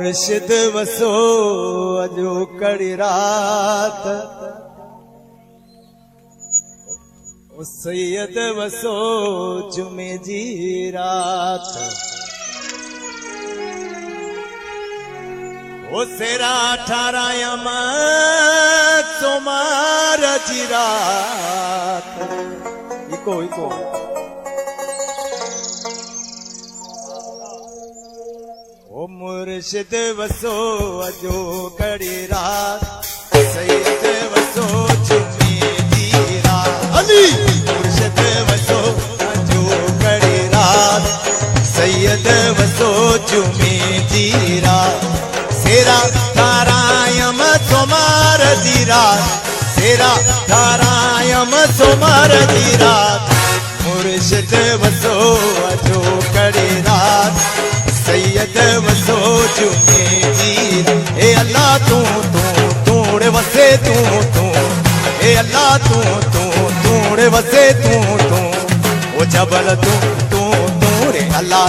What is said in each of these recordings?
मुर्शिद वसो अजो कड़ी रात ओ सैयद वसो जुमे जी रात ओ सेरा ठारायम सोमार जी रात इको ओ मुर्शिद वसो अजो कड़ी रात सैयद वसो जुमे जी रात अली मुर्शिद वसो अजो कड़ी रात सैयद वसो जुमे जी रात सेरा तारायम सोमार जी रात सेरा तारायम सोमार जी रात मुर्शिद वसो अजो कड़ी रात सैयद वसो जुमे जी ए अल्लाह तूड़े वसे तू ए अल्लाह तूड़े वसे तू ओ जबल तूड़े अल्लाह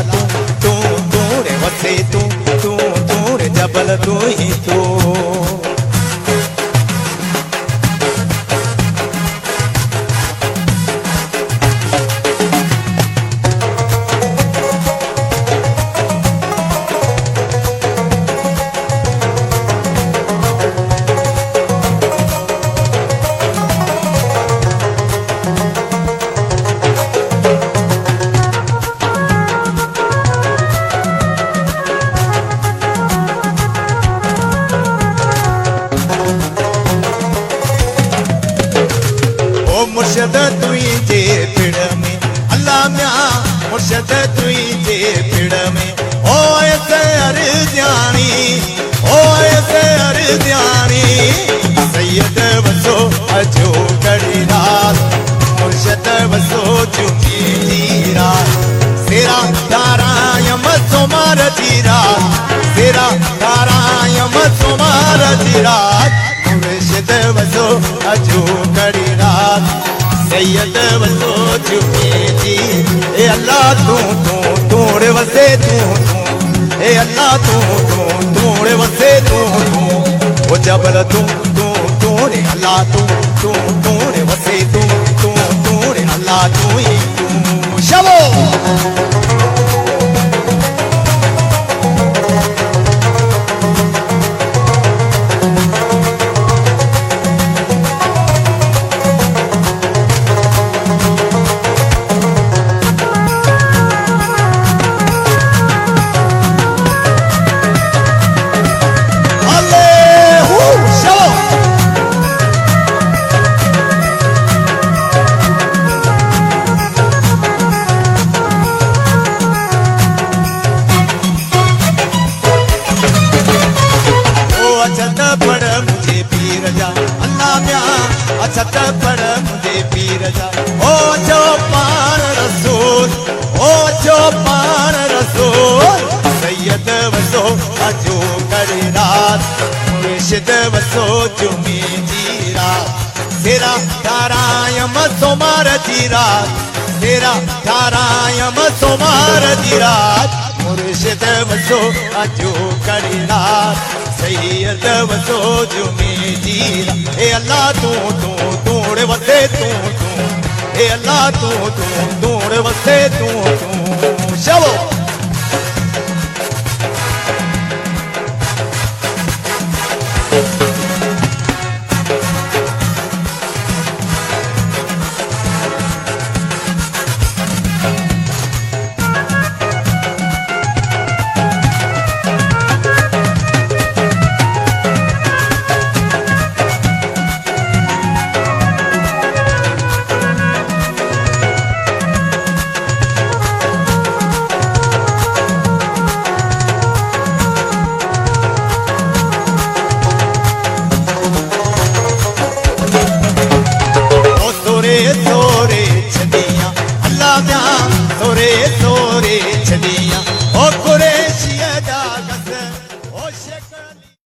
तूड़े वसे तू तूड़े जबल तू ही तू मुर्शद तुझे पिड़ में अल्लाह म्या मुर्शद तुझे पिड़ में ओ ऐसे अर्ज़यानी ओ ऐसे अर्ज़यानी सैयद वसो अजो कड़ी रात मुर्शद वसो जुमे जी रात सेरा तारायम सोमार जी रात सेरा तारायम सोमार जी रात मुर्शिद वसो अजो कड़ी रात सैयद वसो जुमे जी ए अल्लाह तूड़े वसे तू ए अल्लाह तूड़े वसे तू ओ जबल तूड़े अल्लाह तूड़े वसे तू तूड़े अल्लाह तू ही तू शबो अछत पड़ मुझे पीर जा ओ जो पान रसूल ओ जो पान रसूल सैयद वसो अजो कड़ी रात मुर्शिद वसो जुमे जी रात सेरा तारायम सोमार जी रात सेरा तारायम सोमार जी रात मुर्शिद वसो अजो कड़ी रात सैयद वसो जुमे जी ए अल्लाह तूड़े वसे तू ए अल्लाह तूड़े वसे तू